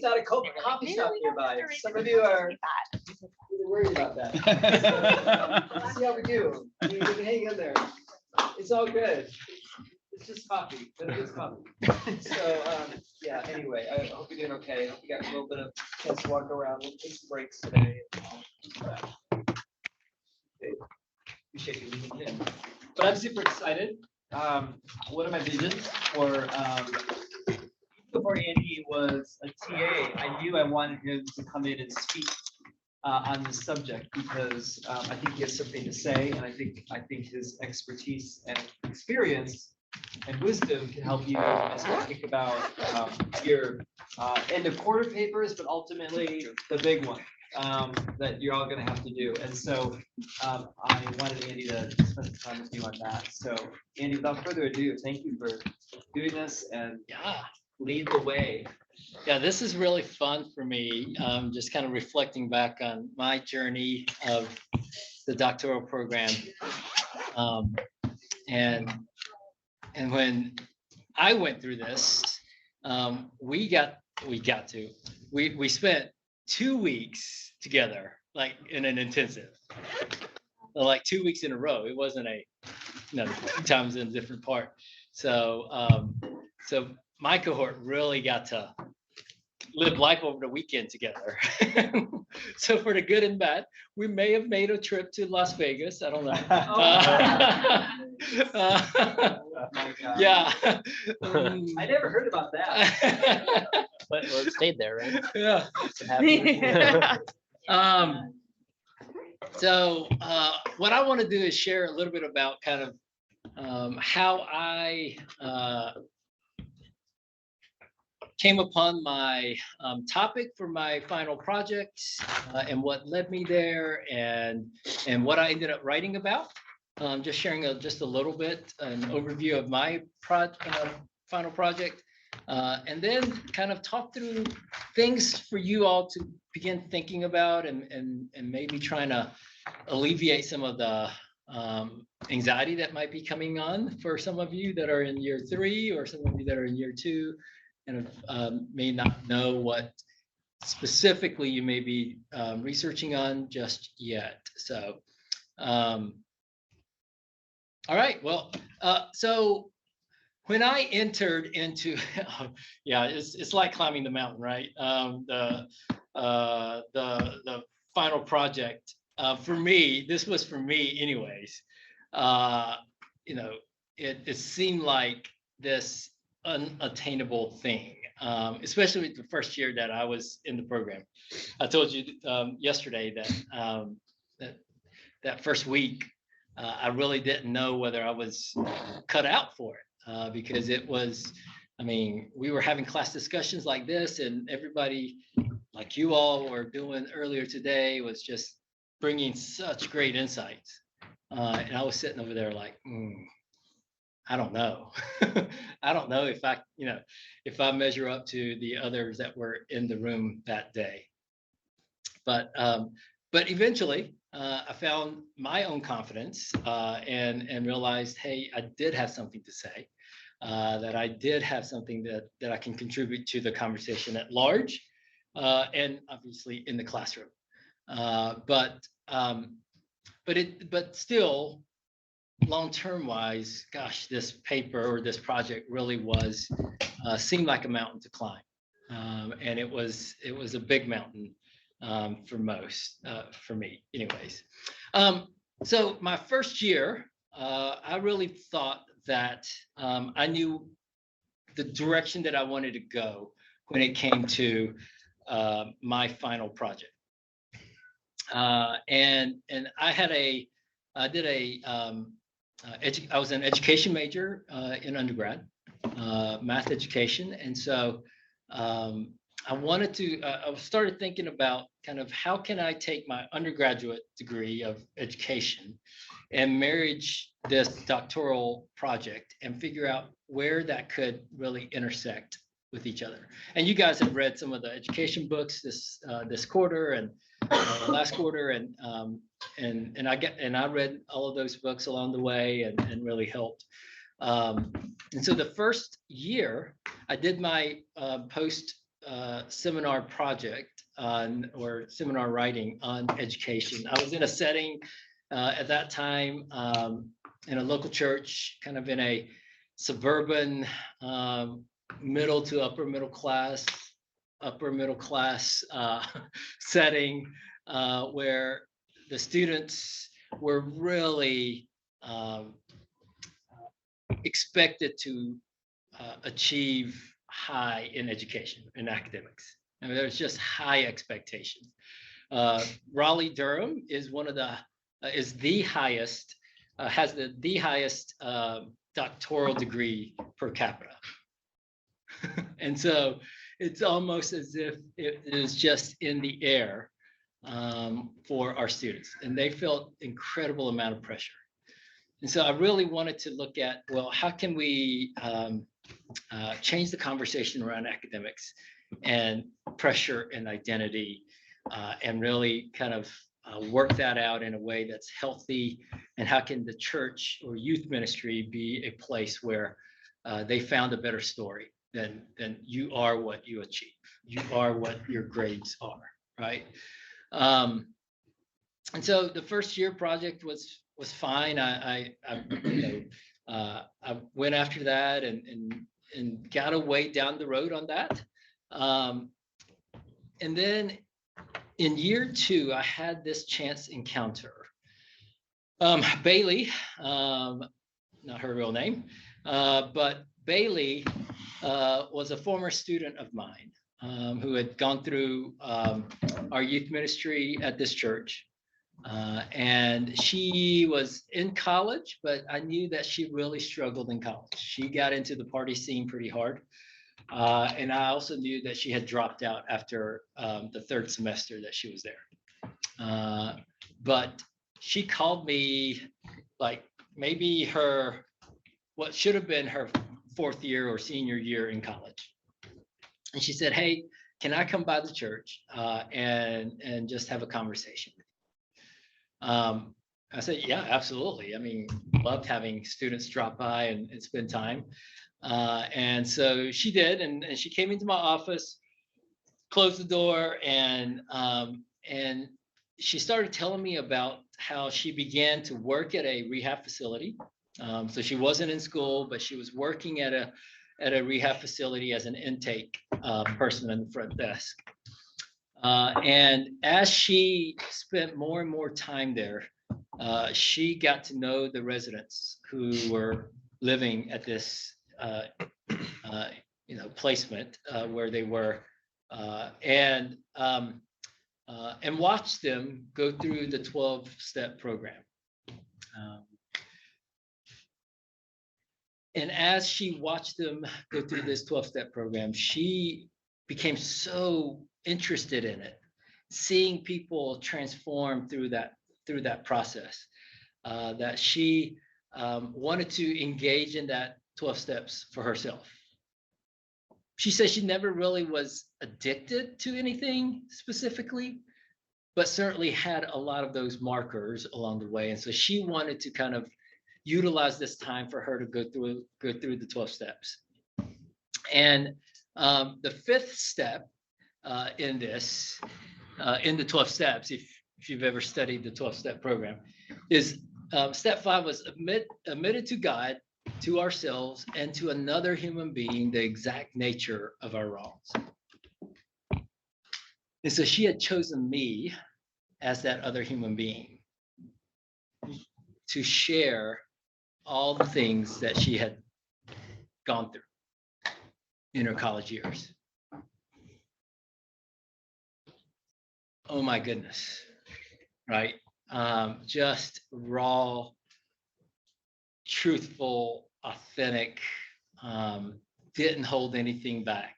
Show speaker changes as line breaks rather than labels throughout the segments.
got a coffee shop nearby. Some of you are really worried about that. So, let's see how we do. You can hang in there. It's all good. It's just coffee, but it is coffee. So, yeah, anyway, I hope you're doing okay. I hope you got a little bit of chance to walk around. We'll take some breaks today. Appreciate you leaving in. But I'm super excited. One of my visions for before Andy was a TA, I knew I wanted him to come in and speak on this subject because I think he has something to say, and I think his expertise and experience and wisdom can help you as you think about your end of quarter papers, but ultimately the big one that you're all going to have to do. And so I wanted Andy to spend some time with you on that. So Andy, without further ado, thank you for doing this and lead the way.
Yeah, this is really fun for me. Just kind of reflecting back on my journey of the doctoral program. And when I went through this, we spent 2 weeks together, like in an intensive, like 2 weeks in a row. It wasn't a, 2 times in a different part. So, so my cohort really got to live life over the weekend together. So for the good and bad, we may have made a trip to Las Vegas. I don't know. Yeah.
I never heard about that.
But it stayed there, right?
Yeah. So what I want to do is share a little bit about kind of how I came upon my topic for my final project and what led me there and what I ended up writing about. Just sharing just a little bit, an overview of my final project, and then kind of talk through things for you all to begin thinking about and maybe trying to alleviate some of the anxiety that might be coming on for some of you that are in year 3 or some of you that are in year 2 and may not know what specifically you may be researching on just yet. So, all right, well, so when I entered into, yeah, it's like climbing the mountain, right? The final project for me, this was for me anyways. It seemed like this unattainable thing, especially the first year that I was in the program. I told you yesterday that that first week, I really didn't know whether I was cut out for it because it was, we were having class discussions like this and everybody like you all were doing earlier today was just bringing such great insights. And I was sitting over there like, I don't know. I don't know if I measure up to the others that were in the room that day. But eventually I found my own confidence and realized, hey, I did have something to say, that I did have something that I can contribute to the conversation at large and obviously in the classroom. But still, long-term wise, gosh, this paper or this project really was seemed like a mountain to climb, and it was a big mountain for me, anyways. So my first year, I really thought that I knew the direction that I wanted to go when it came to my final project, and I was an education major in undergrad, math education. And so I started thinking about kind of how can I take my undergraduate degree of education and marriage this doctoral project and figure out where that could really intersect with each other. And you guys have read some of the education books this quarter and last quarter, and I read all of those books along the way and really helped. And so the first year I did my seminar project on, or seminar writing on education. I was in a setting at that time in a local church, kind of in a suburban middle to upper middle class setting where the students were really expected to achieve high in education and academics. I mean, there's just high expectations. Raleigh-Durham is one of the is the highest has the highest doctoral degree per capita. And so it's almost as if it is just in the air for our students, and they felt incredible amount of pressure. And so I really wanted to look at, well, how can we change the conversation around academics and pressure and identity, and really kind of work that out in a way that's healthy, and how can the church or youth ministry be a place where they found a better story than you are what you achieve, you are what your grades are, right? And so the first year project was fine. I went after that and got a way down the road on that. And then in year 2, I had this chance encounter. Bailey, not her real name, but Bailey was a former student of mine who had gone through our youth ministry at this church. And she was in college, but I knew that she really struggled in college. She got into the party scene pretty hard. And I also knew that she had dropped out after the 3rd semester that she was there. But she called me like maybe what should have been her 4th year or senior year in college. And she said, "Hey, can I come by the church and just have a conversation with you?" I said, "Yeah, absolutely. I mean, loved having students drop by and spend time." And so she did, and she came into my office, closed the door, and she started telling me about how she began to work at a rehab facility. So she wasn't in school, but she was working at a rehab facility as an intake person in the front desk. And as she spent more and more time there, she got to know the residents who were living at this placement where they were, and watched them go through the 12-step program. And as she watched them go through this 12-step program, she became so interested in it, seeing people transform through that process, that she wanted to engage in that 12 steps for herself. She says she never really was addicted to anything specifically, but certainly had a lot of those markers along the way. And so she wanted to kind of utilize this time for her to go through the 12 steps. And the 5th step in the 12 steps, if you've ever studied the 12-step program, is step 5 was admitted to God, to ourselves, and to another human being the exact nature of our wrongs. And so she had chosen me as that other human being to share all the things that she had gone through in her college years. Oh my goodness, right? Just raw, truthful, authentic, didn't hold anything back.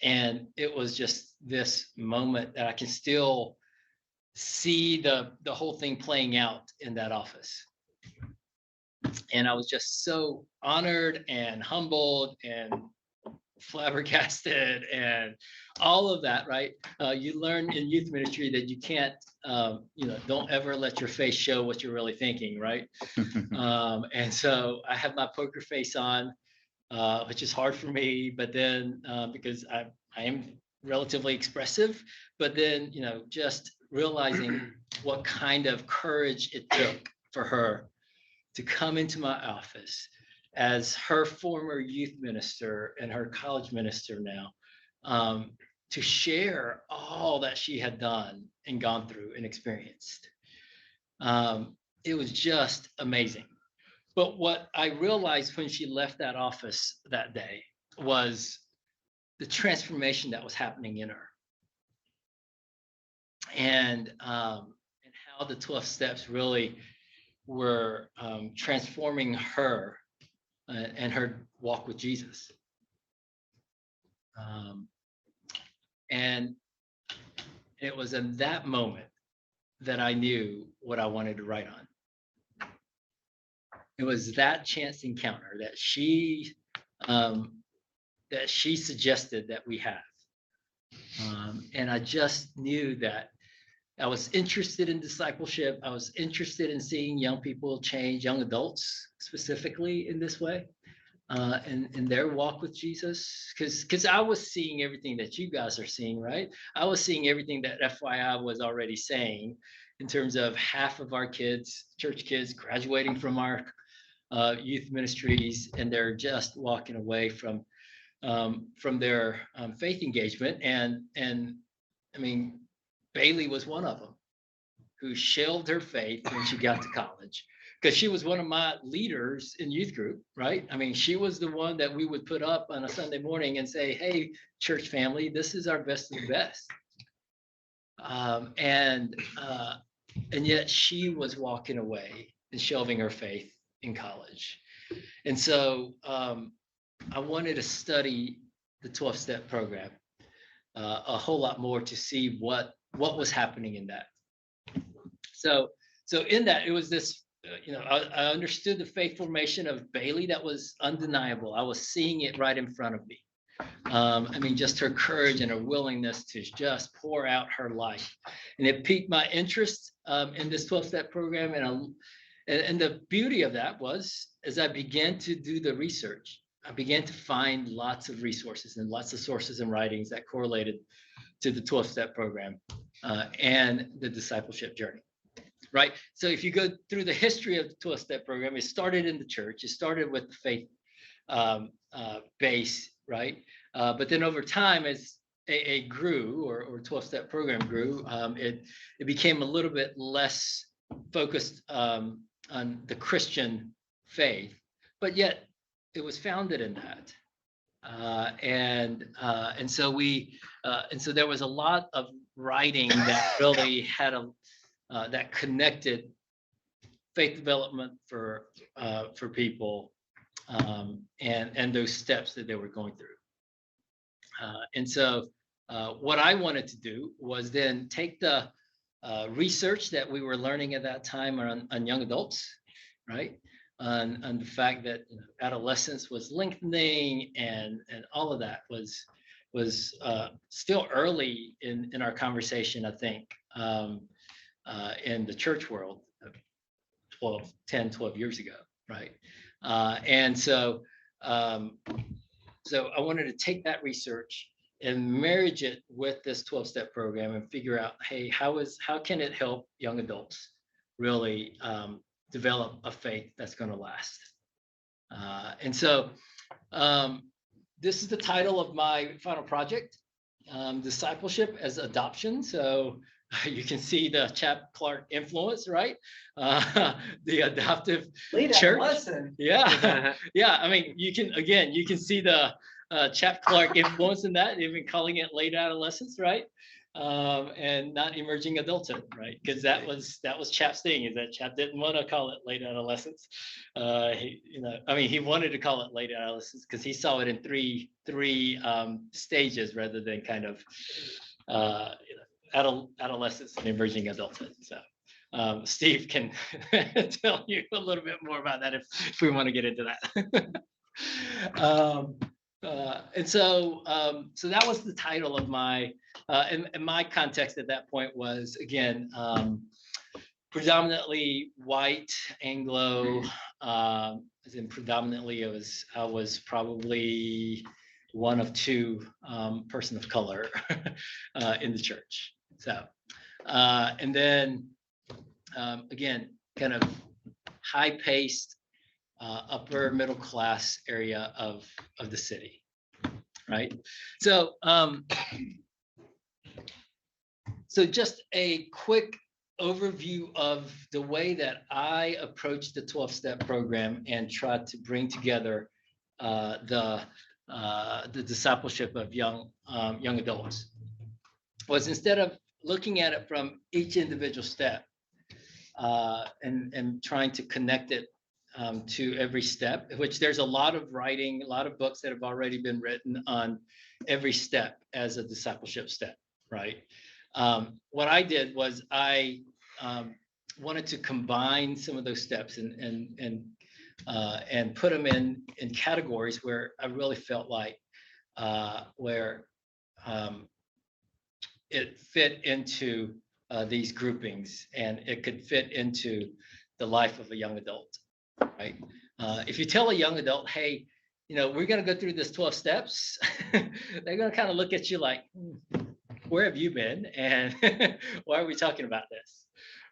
And it was just this moment that I can still see the whole thing playing out in that office. And I was just so honored and humbled and flabbergasted and all of that, right? You learn in youth ministry that you can't, don't ever let your face show what you're really thinking, right? And so I have my poker face on, which is hard for me. But then because I am relatively expressive, but then just realizing what kind of courage it took for her to come into my office as her former youth minister and her college minister now, to share all that she had done and gone through and experienced. It was just amazing. But what I realized when she left that office that day was the transformation that was happening in her, and how the 12 steps really were transforming her and her walk with Jesus. And it was in that moment that I knew what I wanted to write on. It was that chance encounter that she suggested that we have. And I just knew that I was interested in discipleship. I was interested in seeing young people change, young adults specifically in this way, in their walk with Jesus. Because I was seeing everything that you guys are seeing, right? I was seeing everything that FYI was already saying in terms of half of our kids, church kids, graduating from our youth ministries, and they're just walking away from their faith engagement. And I mean, Bailey was one of them who shelved her faith when she got to college, because she was one of my leaders in youth group, right? I mean, she was the one that we would put up on a Sunday morning and say, hey, church family, this is our best of the best. And yet she was walking away and shelving her faith in college. And so I wanted to study the 12-step program a whole lot more to see what was happening in that. So in that, it was this, I understood the faith formation of Bailey that was undeniable. I was seeing it right in front of me. I mean, just her courage and her willingness to just pour out her life. And it piqued my interest in this 12-step program. And the beauty of that was, as I began to do the research, I began to find lots of resources and lots of sources and writings that correlated to the 12-step program and the discipleship journey, right? So if you go through the history of the 12-step program, it started in the church. It started with the faith base, right? But then over time, as AA grew, or 12-step program grew, it became a little bit less focused on the Christian faith, but yet it was founded in that. And so there was a lot of writing that really had that connected faith development for people, and those steps that they were going through. And so what I wanted to do was then take the research that we were learning at that time on young adults, right? On the fact that adolescence was lengthening, and all of that was still early in our conversation, I think, in the church world 12 years ago, right? And so I wanted to take that research and marriage it with this 12-step program and figure out, hey, how can it help young adults really develop a faith that's going to last? And so this is the title of my final project, Discipleship as Adoption. So you can see the Chap Clark influence, right? The adoptive church.
Lesson.
Yeah, yeah. I mean, you can see the Chap Clark influence in that, even calling it late adolescence, right? And not emerging adulthood, right? Because that was Chap's thing, is that Chap didn't want to call it late adolescence. He wanted to call it late adolescence because he saw it in three stages rather than kind of adolescence and emerging adulthood. So Steve can tell you a little bit more about that if we want to get into that. And so that was the title of my, and my context at that point was, again, predominantly white, Anglo, as in predominantly, I was probably one of two person of color in the church. So, and then again, kind of high-paced, upper middle class area of the city, right? So, so just a quick overview of the way that I approached the 12-step program and tried to bring together the discipleship of young adults was, instead of looking at it from each individual step and trying to connect it to every step, which there's a lot of writing, a lot of books that have already been written on every step as a discipleship step, right? What I did was I wanted to combine some of those steps and put them in categories where I really felt like where it fit into these groupings, and it could fit into the life of a young adult, right? If you tell a young adult, hey, we're going to go through this 12 steps, they're going to kind of look at you like, where have you been? And why are we talking about this?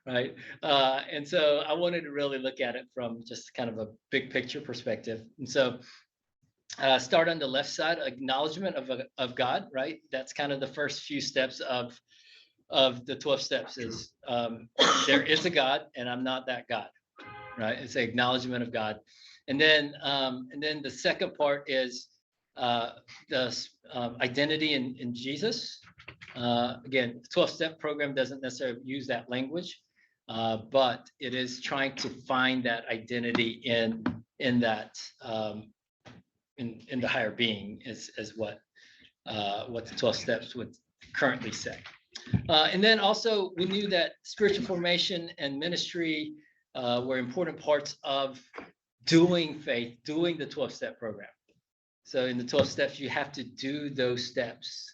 Right. And so I wanted to really look at it from just kind of a big picture perspective. And so start on the left side, acknowledgement of God, right? That's kind of the first few steps of the 12 steps is there is a God and I'm not that God, right? It's an acknowledgement of God. And then the second part is the identity in Jesus. Again, the 12-step program doesn't necessarily use that language, but it is trying to find that identity in that in the higher being is what the 12 steps would currently say. And then also we knew that spiritual formation and ministry were important parts of doing faith, doing the 12-step program. So in the 12 steps, you have to do those steps.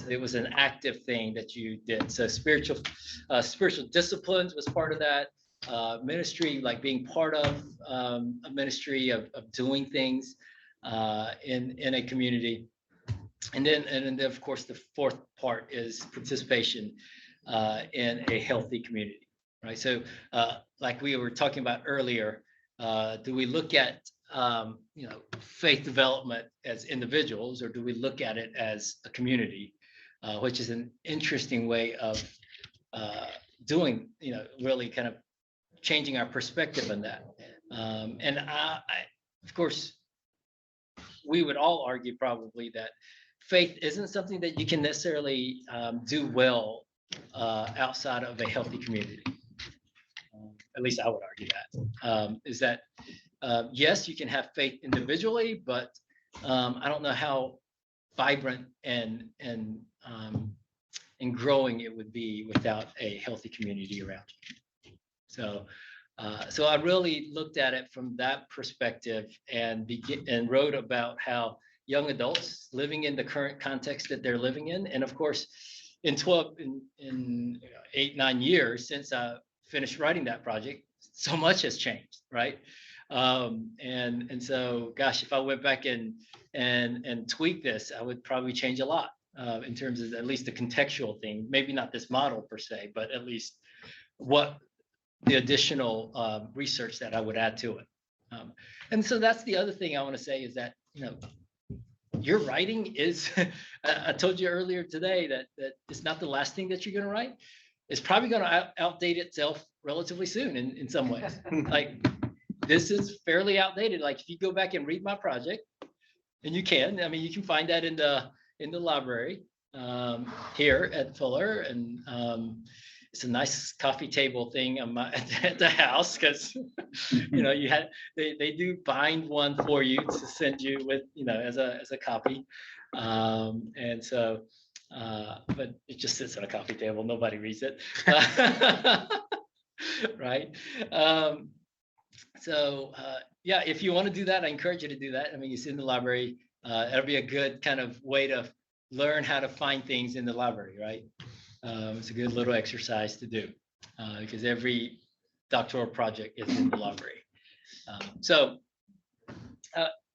It was an active thing that you did. So spiritual disciplines was part of that. Ministry, like being part of a ministry of doing things in a community. And then of course the fourth part is participation in a healthy community, right? So like we were talking about earlier, do we look at faith development as individuals, or do we look at it as a community, which is an interesting way of doing, really kind of changing our perspective on that. And I, of course, we would all argue probably that faith isn't something that you can necessarily do well outside of a healthy community. At least I would argue that. Is that yes, you can have faith individually, but I don't know how vibrant and growing it would be without a healthy community around you. So I really looked at it from that perspective and wrote about how young adults living in the current context that they're living in, and of course, in 8-9 years since I finished writing that project, so much has changed, right? And so, gosh, if I went back and tweak this, I would probably change a lot in terms of at least the contextual thing. Maybe not this model per se, but at least what the additional research that I would add to it. And so that's the other thing I want to say is that, your writing is, I told you earlier today that it's not the last thing that you're going to write. It's probably going to outdate itself relatively soon in some ways. Like, this is fairly outdated. Like, if you go back and read my project, and you can find that in the library here at Fuller, and it's a nice coffee table thing at the house, because they do bind one for you to send you with as a copy, and so but it just sits on a coffee table. Nobody reads it, right? So yeah, if you want to do that, I encourage you to do that. I mean, it's in the library. It'll be a good kind of way to learn how to find things in the library, right? It's a good little exercise to do because every doctoral project is in the library. So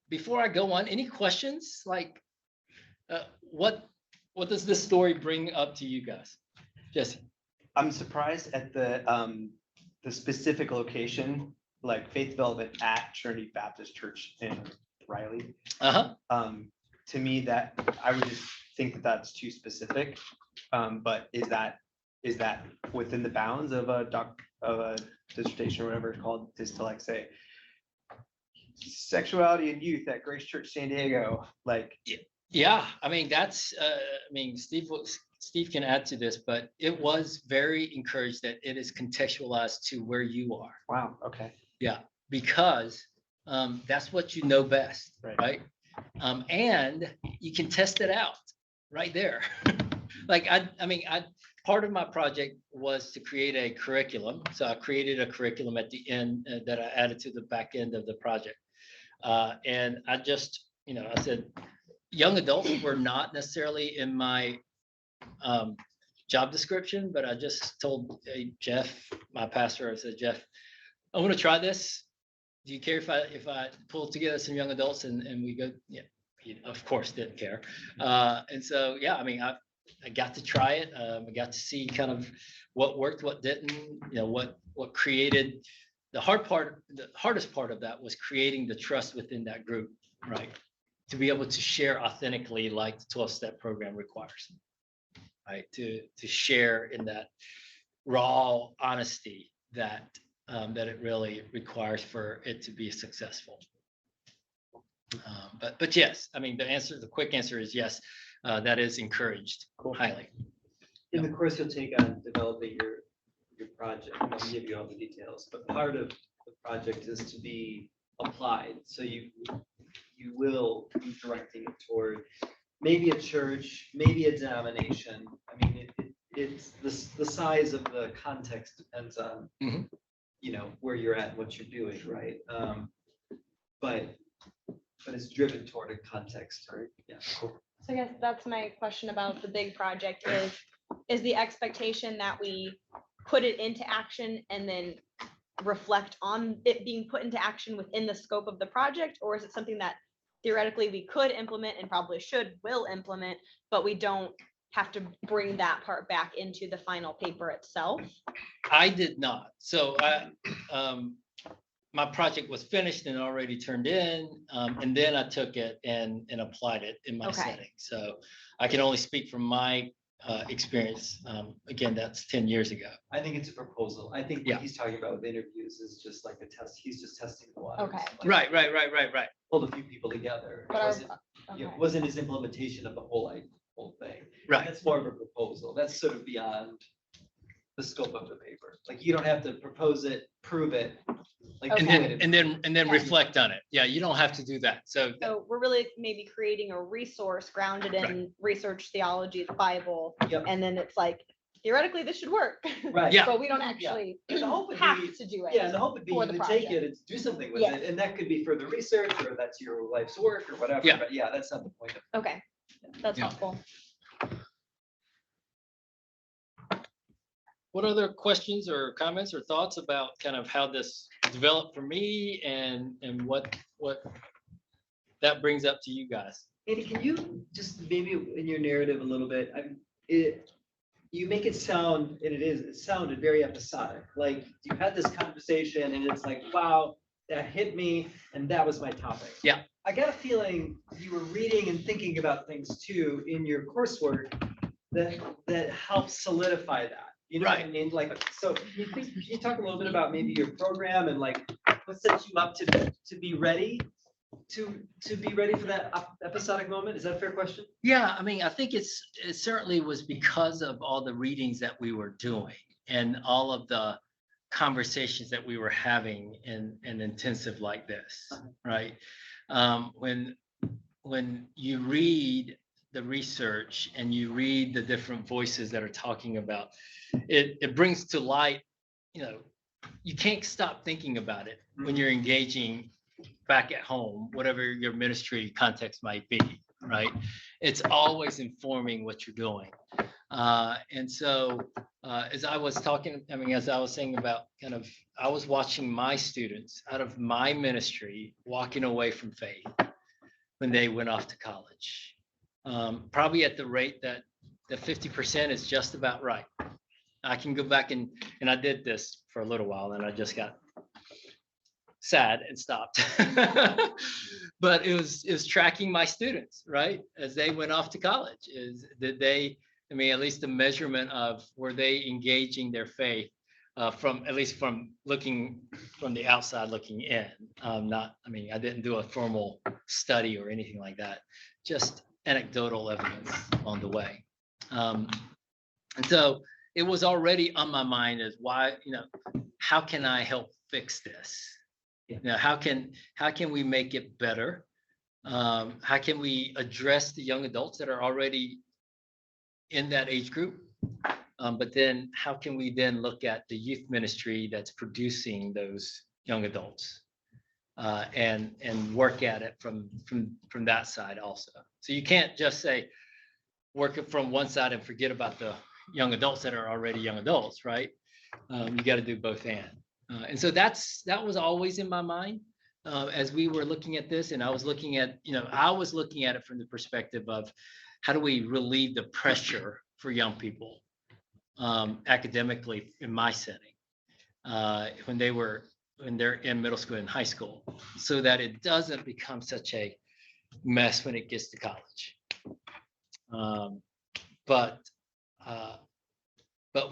before I go on, any questions? Like, what does this story bring up to you guys? Jesse?
I'm surprised at the specific location, like faith development at Trinity Baptist Church in Riley. To me, that I would just think that that's too specific. But is that within the bounds of a dissertation or whatever it's called, just to like say sexuality and youth at Grace Church San Diego, like?
Yeah, I mean, that's, Steve can add to this, but it was very encouraged that it is contextualized to where you are.
Wow, okay.
Yeah, because that's what you know best, right? And you can test it out right there. Like, part of my project was to create a curriculum. So I created a curriculum at the end that I added to the back end of the project. And I just, I said, young adults were not necessarily in my job description, but I just told Jeff, my pastor, I said, Jeff, I want to try this. Do you care if I pull together some young adults and we go? Yeah, he of course didn't care. And so, yeah, I mean, I got to try it. I got to see kind of what worked, what didn't, what created the hardest part of that was creating the trust within that group, right? To be able to share authentically like the 12-step program requires, right? To share in that raw honesty that it really requires for it to be successful. But yes, I mean, the quick answer is yes, that is encouraged highly.
In the course you'll take on developing your project, I'll give you all the details, but part of the project is to be applied. So you will be directing it toward maybe a church, maybe a denomination. I mean, it's the size of the context depends on, where you're at and what you're doing, right? But it's driven toward a context, right? Yeah, cool.
So I guess that's my question about the big project is the expectation that we put it into action and then reflect on it being put into action within the scope of the project, or is it something that theoretically we could implement and probably will implement, but we don't have to bring that part back into the final paper itself?
I did not. So my project was finished and already turned in, and then I took it and applied it in my setting. So I can only speak from my experience. Again, that's 10 years ago.
I think it's a proposal. I think what he's talking about with interviews is just like a test. He's just testing the waters.
Okay.
Like,
Right.
pulled a few people together.
But
It wasn't his implementation of the whole thing.
Right.
That's more of a proposal. That's sort of beyond the scope of the paper. Like, you don't have to propose it, prove it. Like,
And then reflect on it. Yeah, you don't have to do that. So
we're really maybe creating a resource grounded in research, theology, the Bible, and then it's like theoretically this should work.
Right.
Yeah.
But we don't actually
The hope would
have
be,
to do it.
the hope would be
for
you
the
to take
project.
it and do something with
Yeah.
it. And that could be further research, or that's your life's work or whatever.
Yeah.
But yeah, that's not the point of it.
Okay, that's
Yeah.
helpful.
what other questions or comments or thoughts about kind of how this developed for me and what that brings up to you guys?
Andy, can you just maybe in your narrative a little bit, you make it sound, and it sounded very episodic. Like you had this conversation and it's like, wow, that hit me and that was my topic.
Yeah.
I got a feeling you were reading and thinking about things too in your coursework that helps solidify that. You know what I mean? Like, so can you talk a little bit about maybe your program and like what sets you up to be ready to be ready for that episodic moment? Is that a fair question?
Yeah, I mean, I think it certainly was because of all the readings that we were doing and all of the conversations that we were having in an intensive like this, right? When you read the research and you read the different voices that are talking about, it brings to light, you can't stop thinking about it when you're engaging back at home, whatever your ministry context might be, right? It's always informing what you're doing. And so as I was talking, I mean, as I was saying about kind of, I was watching my students out of my ministry walking away from faith when they went off to college. Probably at the rate that the 50% is just about right. I can go back and I did this for a little while and I just got sad and stopped. But it was tracking my students, right? As they went off to college, is that they, I mean, at least the measurement of were they engaging their faith from, at least from looking from the outside looking in. Not, I mean, I didn't do a formal study or anything like that, just anecdotal evidence on the way. And so it was already on my mind as why, you know, how can I help fix this? You know, how can we make it better? How can we address the young adults that are already in that age group? But then how can we then look at the youth ministry that's producing those young adults and work at it from that side also. So you can't just say work it from one side and forget about the young adults that are already young adults, right? You got to do both and so that was always in my mind as we were looking at this. And I was looking at, you know, I was looking at it from the perspective of how do we relieve the pressure for young people academically in my setting when they're in middle school and high school, so that it doesn't become such a mess when it gets to college. But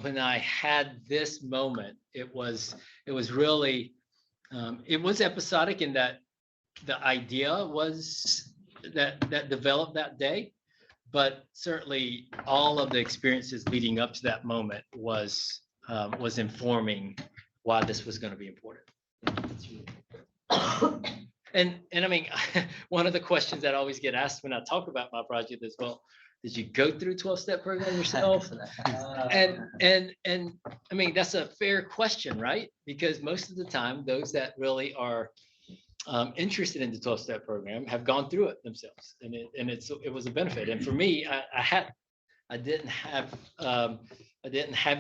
when I had this moment, it was really, it was episodic in that the idea was that developed that day, but certainly all of the experiences leading up to that moment was informing why this was going to be important. And I mean, one of the questions that I always get asked when I talk about my project is, well, did you go through 12-step program yourself? And I mean, that's a fair question, right? Because most of the time, those that really are interested in the 12-step program have gone through it themselves, and it was a benefit. And for me, I didn't have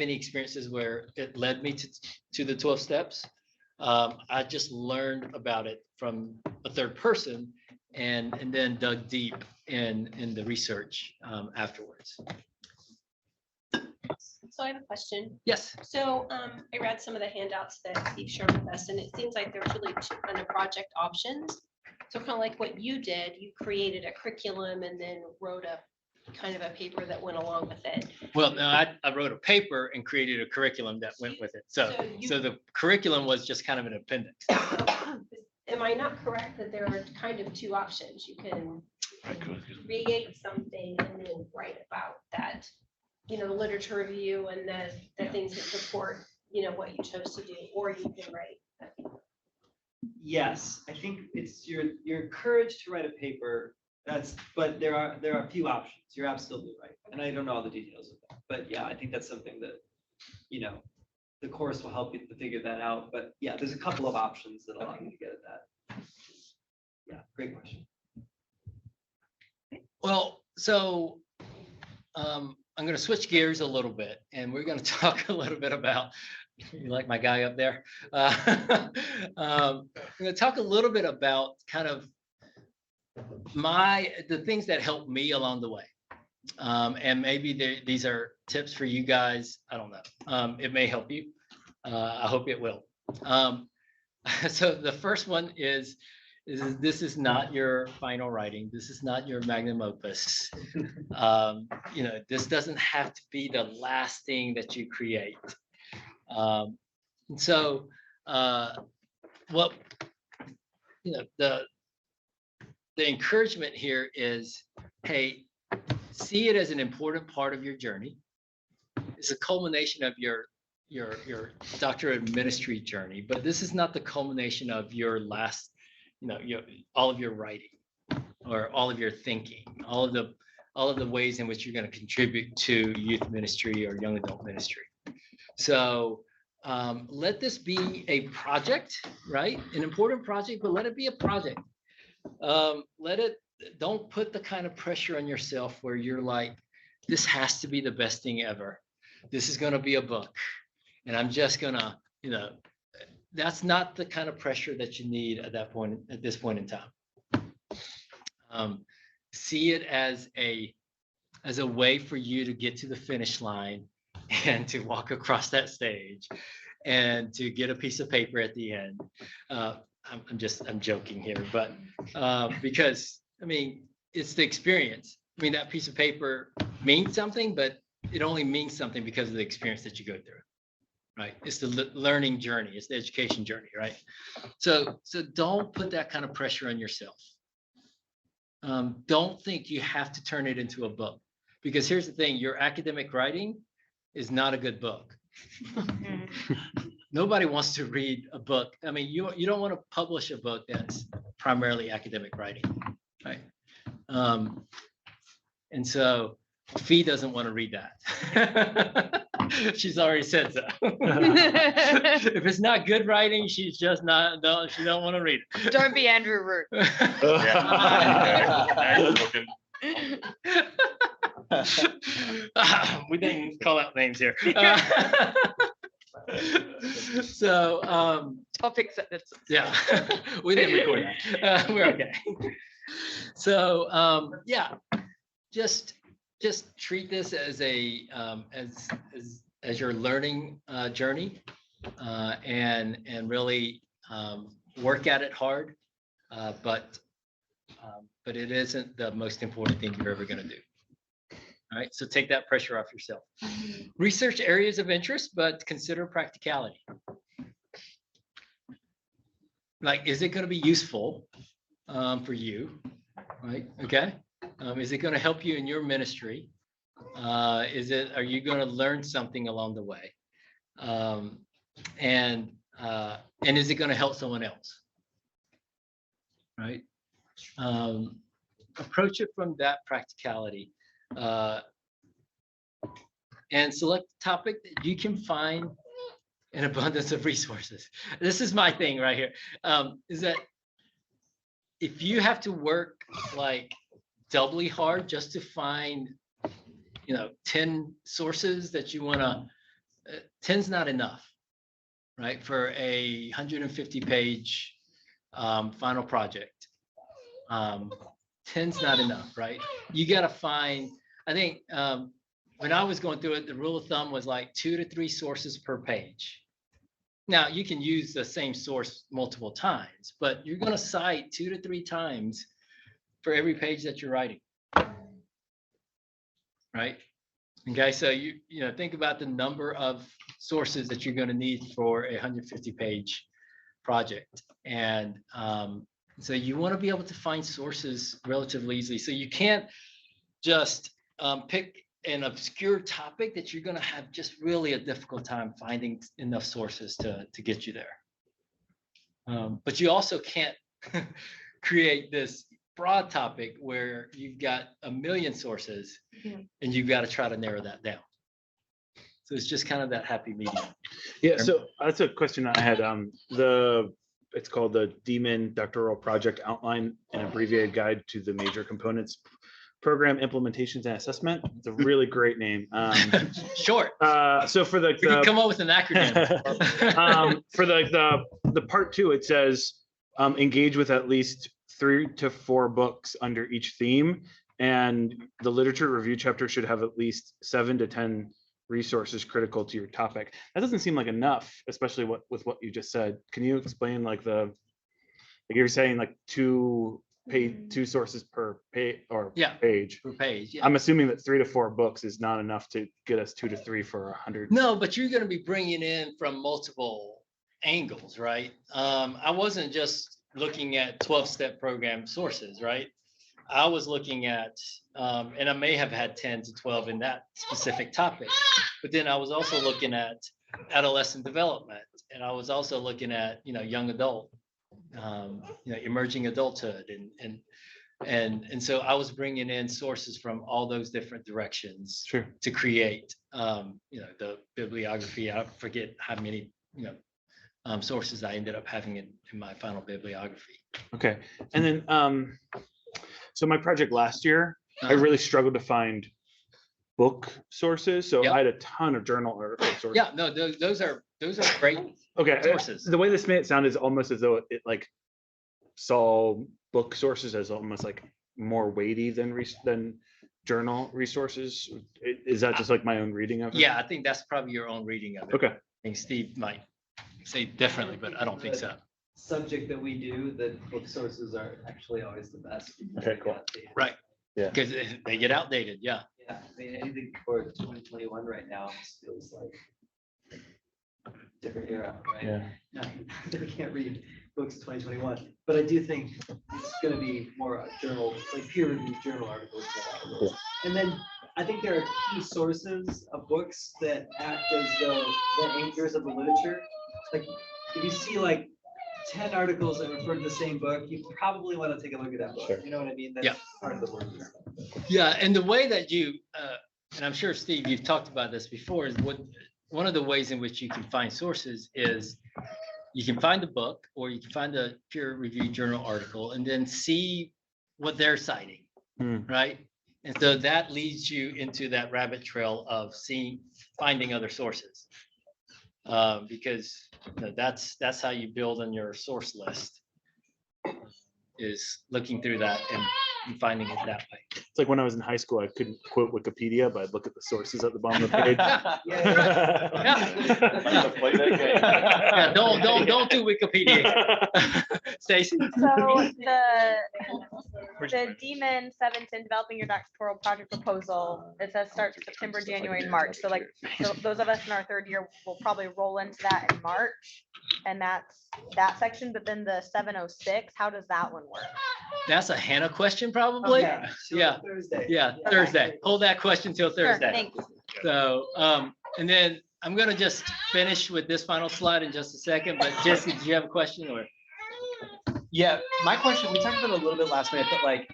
any experiences where it led me to the 12 steps. I just learned about it from a third person and then dug deep in the research afterwards.
So I have a question.
Yes.
So I read some of the handouts that you've shared with us, and it seems like there's really two kind of project options. So kind of like what you did, you created a curriculum and then wrote a kind of a paper that went along with it.
Well, no, I wrote a paper and created a curriculum that went with it. So the curriculum was just kind of an appendix.
Am I not correct that there are kind of two options? You can create something and then write about that, you know, the literature review and the things that support, you know, what you chose to do, or you can write a paper.
Yes, I think it's you're encouraged to write a paper. But there are a few options. You're absolutely right. And I don't know all the details of that. But yeah, I think that's something that, you know, the course will help you to figure that out. But yeah, there's a couple of options that allow you to get at that. Yeah, great question.
Well, so I'm going to switch gears a little bit, and we're going to talk a little bit about, you like my guy up there? I'm going to talk a little bit about kind of the things that helped me along the way. And maybe these are tips for you guys. I don't know. It may help you. I hope it will. So the first one is this is not your final writing. This is not your magnum opus. You know, this doesn't have to be the last thing that you create. So what, you know, the encouragement here is, hey, see it as an important part of your journey. It's a culmination of your doctorate of ministry journey, but this is not the culmination of your last, you know, all of your writing or all of your thinking, all of the ways in which you're going to contribute to youth ministry or young adult ministry. So let this be a project, right? An important project, but let it be a project. Don't put the kind of pressure on yourself where you're like, this has to be the best thing ever. This is going to be a book. And I'm just going to, that's not the kind of pressure that you need at this point in time. See it as a way for you to get to the finish line and to walk across that stage and to get a piece of paper at the end. I'm joking here, but because I mean, it's the experience. I mean, that piece of paper means something, but it only means something because of the experience that you go through, right? It's the learning journey, it's the education journey, right? So don't put that kind of pressure on yourself. Don't think you have to turn it into a book, because here's the thing: your academic writing is not a good book. Nobody wants to read a book. I mean, you don't want to publish a book that's primarily academic writing, right? And so Fee doesn't want to read that. She's already said so. If it's not good writing, she's just not. No, she don't want to read it.
Don't be Andrew Root.
We didn't call out names here. So
Topic sentences.
yeah, we didn't record that. We're okay. So yeah, just treat this as a as your learning journey, and really work at it hard, but it isn't the most important thing you're ever going to do. All right, so take that pressure off yourself. Research areas of interest, but consider practicality. Like, is it going to be useful for you? Right? Okay. Is it going to help you in your ministry? Are you going to learn something along the way? And is it going to help someone else? Right? Approach it from that practicality. And select a topic that you can find an abundance of resources. This is my thing right here. Is that if you have to work like doubly hard just to find 10 sources that you want to, 10's not enough, right? For a 150-page final project. 10's not enough, right? You got to find, I think when I was going through it, the rule of thumb was like 2 to 3 sources per page. Now you can use the same source multiple times, but you're going to cite 2 to 3 times for every page that you're writing, right? Okay, so you think about the number of sources that you're going to need for a 150-page project, and so you want to be able to find sources relatively easily. So you can't just pick an obscure topic that you're going to have just really a difficult time finding enough sources to get you there. But you also can't create this broad topic where you've got a million sources and you've got to try to narrow that down. So it's just kind of that happy medium.
Yeah, so that's a question I had. It's called the DMIN Doctoral Project Outline, an abbreviated guide to the major components, program implementations and assessment. It's a really great name.
Short.
So for
we can come up with an acronym.
For the part 2, it says engage with at least 3 to 4 books under each theme, and the literature review chapter should have at least 7 to 10 resources critical to your topic. That doesn't seem like enough, especially with what you just said. Can you explain like you're saying like 2 sources per page or page?
Per page. Yeah.
I'm assuming that 3 to 4 books is not enough to get us 2 to 3 for 100.
No, but you're going to be bringing in from multiple angles, right? I wasn't just looking at 12-step program sources, right? I was looking at, and I may have had 10 to 12 in that specific topic, but then I was also looking at adolescent development, and I was also looking at, young adult, emerging adulthood, and so I was bringing in sources from all those different directions to create, the bibliography. I forget how many, sources I ended up having in my final bibliography.
Okay, and then so my project last year, I really struggled to find book sources. So
Yep.
I had a ton of journal article sources.
Yeah, no, those are great
Okay.
sources.
The way this made it sound is almost as though it like saw book sources as almost like more weighty than journal resources. Is that just like my own reading of it?
Yeah, I think that's probably your own reading of it.
Okay.
I think Steve might say differently, but I don't think so.
Subject that we do, that book sources are actually always the best.
Okay, cool.
Right.
Yeah.
Because they get outdated. Yeah.
Yeah, I mean, anything for 2021 right now just feels like a different era, right?
Yeah.
We can't read books 2021, but I do think it's gonna be more journal, like peer reviewed journal articles.
Cool.
And then I think there are key sources of books that act as the anchors of the literature. Like, if you see like 10 articles that refer to the same book, you probably want to take a look at that book.
Sure.
You know what I mean? That's
Yeah.
part of the work.
Yeah, and the way that you, and I'm sure Steve, you've talked about this before, is one of the ways in which you can find sources is you can find the book or you can find a peer-reviewed journal article and then see what they're citing, right? And so that leads you into that rabbit trail of finding other sources. Because that's how you build on your source list, is looking through that and finding it that way.
It's like when I was in high school, I couldn't quote Wikipedia, but I'd look at the sources at the bottom of the page.
Yeah, don't do Wikipedia. Stacy?
So the Demon 710 developing your doctoral project proposal, it says starts September, January, and March. So like those of us in our third year will probably roll into that in March. And that's that section, but then the 706, how does that one work?
That's a Hannah question, probably. Yeah.
Thursday.
Yeah, Thursday. Hold that question till
Sure,
Thursday.
thanks.
So, and then I'm gonna just finish with this final slide in just a second, but Jesse, did you have a question or?
Yeah, my question, we talked about it a little bit last minute, but like,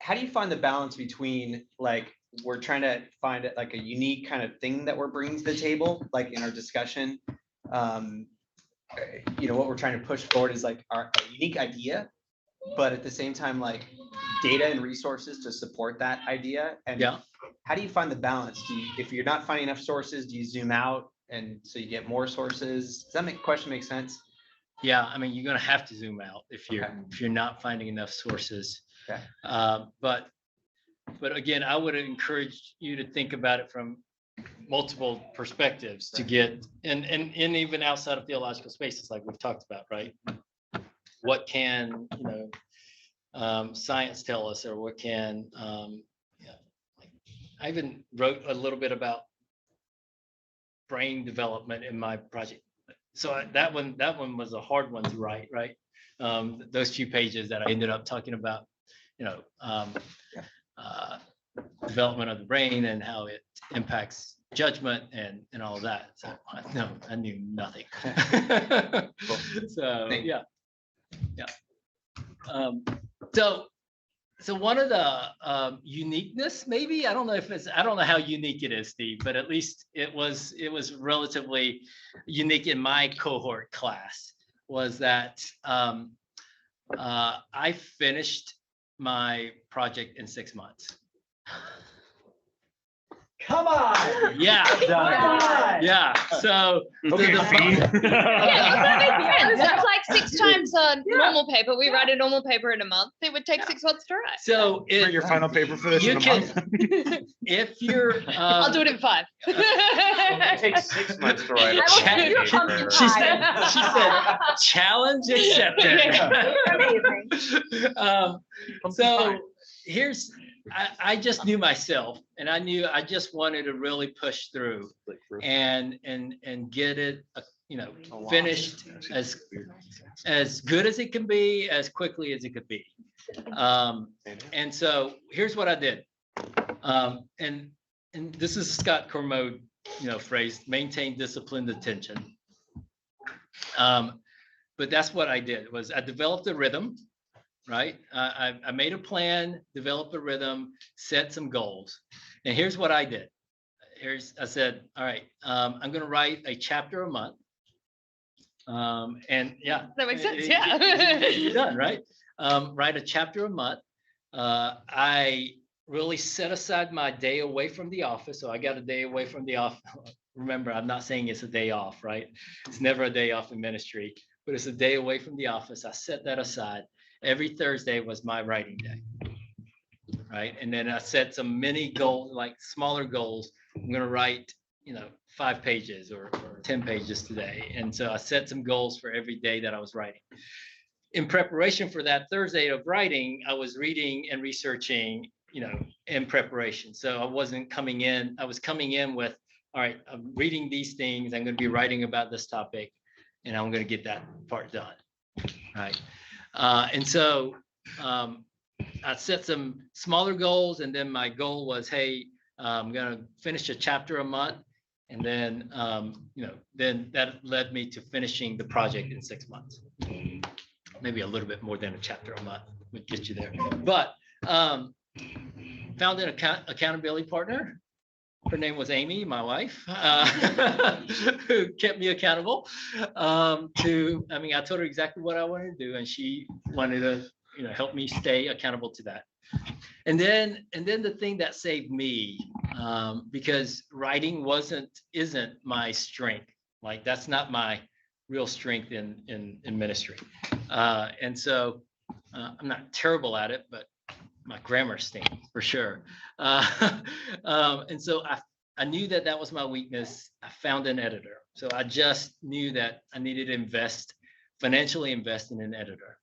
how do you find the balance between like, we're trying to find it like a unique kind of thing that we're bringing to the table, like in our discussion? What we're trying to push forward is like a unique idea, but at the same time, like data and resources to support that idea. And
Yeah.
how do you find the balance? If you're not finding enough sources, do you zoom out and so you get more sources? Does that question make sense?
Yeah, I mean, you're gonna have to zoom out if you're not finding enough sources.
Okay.
But again, I would encourage you to think about it from multiple perspectives to get, and even outside of theological spaces, like we've talked about, right? What can, science tell us, or what can, I even wrote a little bit about brain development in my project. So that one was a hard one to write, right? Those few pages that I ended up talking about, development of the brain and how it impacts judgment and all of that. So I knew nothing. So yeah. So one of the uniqueness, maybe, I don't know how unique it is, Steve, but at least it was relatively unique in my cohort class, was that I finished my project in 6 months.
Come on.
Yeah. Yeah. So
Okay,
That's like 6 times a normal paper. We write a normal paper in a month. It would take 6 months to write.
So
Write your final paper for this
you
in a
can,
month.
if you're,
I'll do it in 5.
It takes 6 months to write a
I will do your
paper.
pumpkin
she
pie.
said, challenge accepted.
Amazing.
So I just knew myself, and I knew I just wanted to really push through and get it, finished as good as it can be, as quickly as it could be. And so here's what I did. And this is a Scott Cormode, phrase, maintain disciplined attention. But that's what I did, was I developed a rhythm. Right? I made a plan, developed a rhythm, set some goals. And here's what I did. I said, all right, I'm going to write a chapter a month. And yeah.
That makes sense. Yeah.
You're done, right? Write a chapter a month. I really set aside my day away from the office. So I got a day away from the office. Remember, I'm not saying it's a day off, right? It's never a day off in ministry, but it's a day away from the office. I set that aside. Every Thursday was my writing day, right? And then I set some mini goals, like smaller goals. I'm going to write, 5 pages or 10 pages today. And so I set some goals for every day that I was writing. In preparation for that Thursday of writing, I was reading and researching, in preparation. So I wasn't coming in, I was coming in with, all right, I'm reading these things, I'm going to be writing about this topic, and I'm going to get that part done, right? And so I set some smaller goals, and then my goal was, hey, I'm going to finish a chapter a month. And then, then that led me to finishing the project in 6 months. Maybe a little bit more than a chapter a month would get you there. But found an accountability partner. Her name was Amy, my wife, who kept me accountable I told her exactly what I wanted to do, and she wanted to, help me stay accountable to that. And then the thing that saved me, because writing isn't my strength. Like, that's not my real strength in ministry. And so I'm not terrible at it, but my grammar stinks for sure. And so I knew that was my weakness. I found an editor. So I just knew that I needed to financially invest in an editor.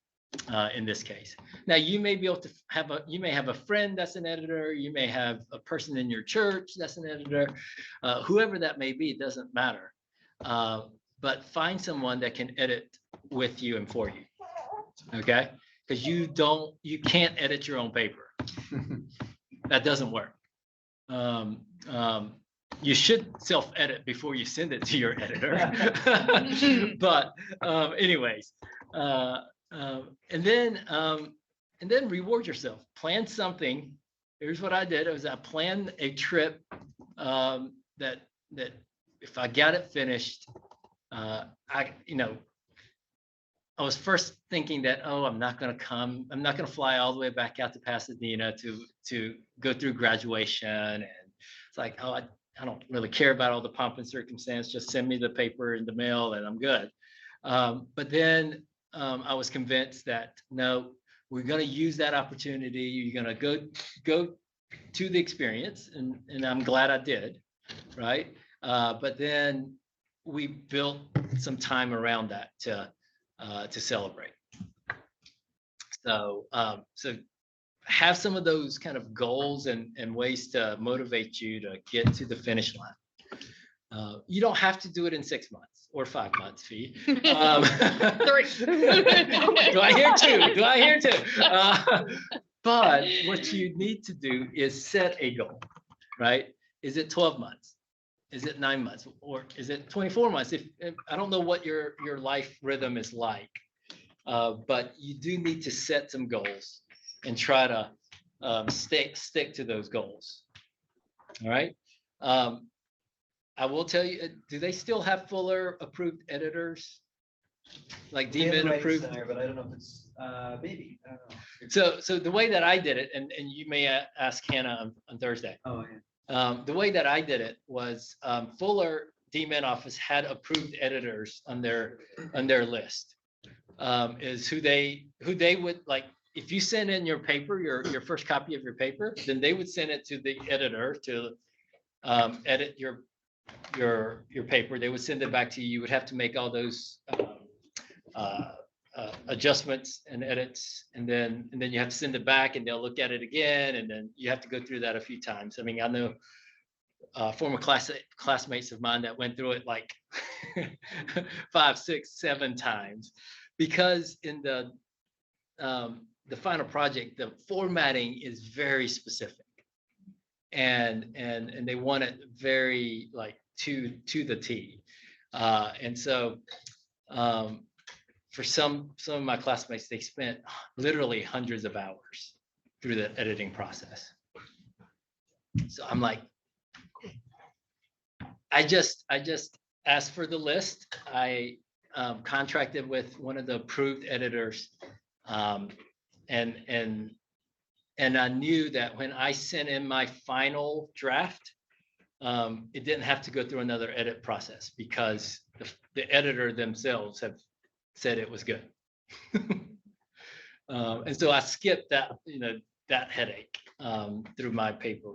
In this case. Now, you may be able to you may have a friend that's an editor, you may have a person in your church that's an editor, whoever that may be, it doesn't matter. But find someone that can edit with you and for you, okay? Because you can't edit your own paper. That doesn't work. You should self-edit before you send it to your editor. But anyways, and then reward yourself. Plan something. Here's what I did. I planned a trip that if I got it finished, I was first thinking that, I'm not going to fly all the way back out to Pasadena to go through graduation. And it's like, I don't really care about all the pomp and circumstance. Just send me the paper in the mail and I'm good. But then I was convinced that, no, we're going to use that opportunity. You're going to go to the experience. And I'm glad I did. Right. But then we built some time around that to celebrate. So have some of those kind of goals and ways to motivate you to get to the finish line. You don't have to do it in 6 months or 5 months, Fee.
3.
Do I hear two? But what you need to do is set a goal, right? Is it 12 months? Is it 9 months? Or is it 24 months? If I don't know what your life rhythm is like, but you do need to set some goals and try to stick to those goals. All right. I will tell you, do they still have Fuller approved editors? Like DMIT approved?
Center, but I don't know if it's maybe. I don't know.
So the way that I did it, and you may ask Hannah on Thursday.
Oh, yeah.
The way that I did it was Fuller DMIT office had approved editors on their list. Is who they would like. If you send in your paper, your first copy of your paper, then they would send it to the editor to edit your paper. They would send it back to you. You would have to make all those adjustments and edits, and then you have to send it back, and they'll look at it again, and then you have to go through that a few times. I mean, I know former classmates of mine that went through it like 5, 6, 7 times, because in the final project, the formatting is very specific, and they want it very like to the T, and so for some of my classmates, they spent literally hundreds of hours through the editing process. So I'm like, I just asked for the list. I contracted with one of the approved editors, and And I knew that when I sent in my final draft, it didn't have to go through another edit process because the editor themselves have said it was good. And so I skipped that, that headache through my paper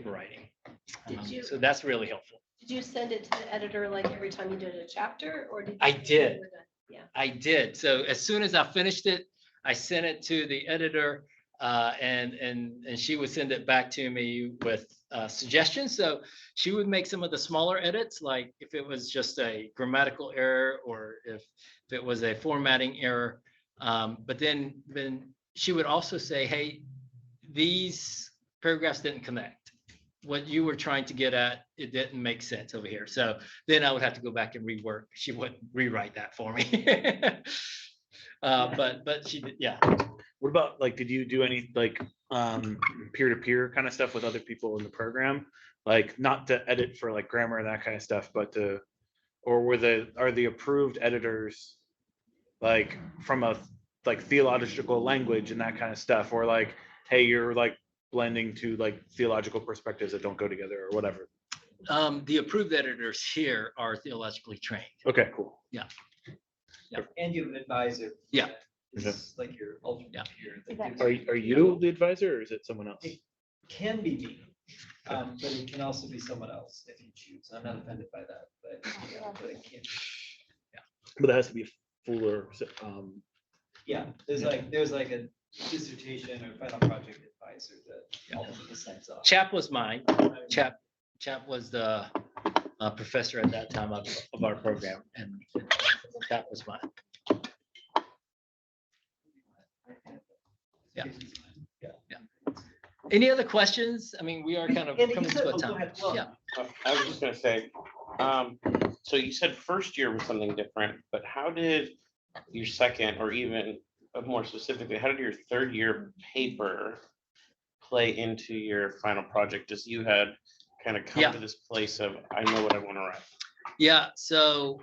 writing. So that's really helpful.
Did you send it to the editor like every time you did a chapter, or did you?
I did.
Yeah.
I did. So as soon as I finished it, I sent it to the editor, and she would send it back to me with suggestions. So she would make some of the smaller edits, like if it was just a grammatical error or if it was a formatting error. But then she would also say, hey, these paragraphs didn't connect. What you were trying to get at, it didn't make sense over here. So then I would have to go back and rework. She wouldn't rewrite that for me. But she did, yeah.
What about like, did you do any like peer-to-peer kind of stuff with other people in the program? Like not to edit for like grammar and that kind of stuff, but or are the approved editors like from a like theological language and that kind of stuff, or like, hey, you're like blending to like theological perspectives that don't go together or whatever?
The approved editors here are theologically trained.
Okay, cool.
Yeah.
And you have an advisor.
Yeah.
It's like your ultimate
Yeah.
peer. that gives
Are
you-
you the advisor or is it someone else?
It can be me, but it can also be someone else if you choose. I'm not offended by that, but it can.
But it has to be fuller.
Yeah, there's like a dissertation or final project advisor that ultimately signs off.
Chap was mine. Chap was the professor at that time of our program, and Chap was mine. Yeah. Any other questions? I mean, we are kind of
And
coming
you said-
to a
oh, go
time.
ahead. Well,
Yeah.
I was just gonna say, so you said first year was something different, but how did your second, or even more specifically, how did your third year paper play into your final project as you had kind of come
Yeah.
to this place of, I know what I want to write?
Yeah, so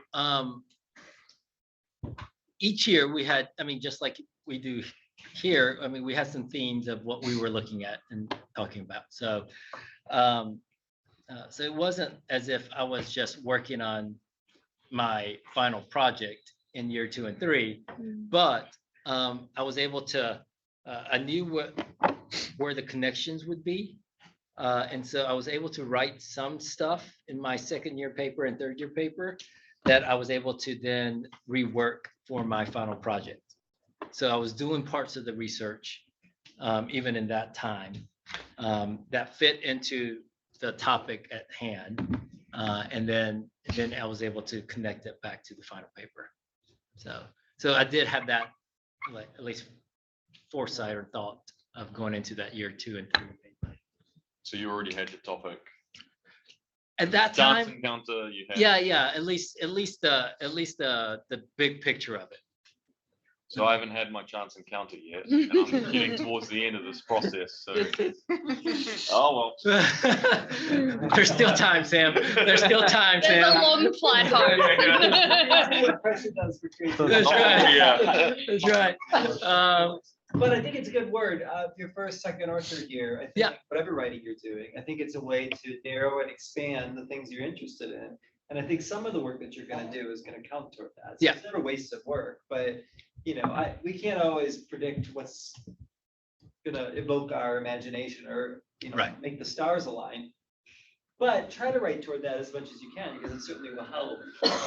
each year we had, I mean, just like we do here, I mean, we had some themes of what we were looking at and talking about. So so it wasn't as if I was just working on my final project in year 2 and 3, but I was able to, I knew where the connections would be. And so I was able to write some stuff in my second year paper and third year paper that I was able to then rework for my final project. So I was doing parts of the research, even in that time, that fit into the topic at hand. And then I was able to connect it back to the final paper. So I did have that, like, at least foresight or thought of going into that year 2 and 3 paper.
So you already had your topic.
At that
Dance
time,
encounter, you had.
yeah, at least the big picture of it.
So I haven't had my chance encounter yet, and I'm getting towards the end of this process, so. Oh, well.
There's still time, Sam. There's still time,
There's a
Sam.
long flight home.
Pressure does for creativity.
That's right.
Yeah.
That's right.
But I think it's a good word. Your first, second, or third year, I think,
Yeah.
whatever writing you're doing, I think it's a way to narrow and expand the things you're interested in. And I think some of the work that you're going to do is going to count toward that. So
Yeah.
It's never wasted work, but we can't always predict what's going to evoke our imagination or
Right.
make the stars align. But try to write toward that as much as you can, because it certainly will help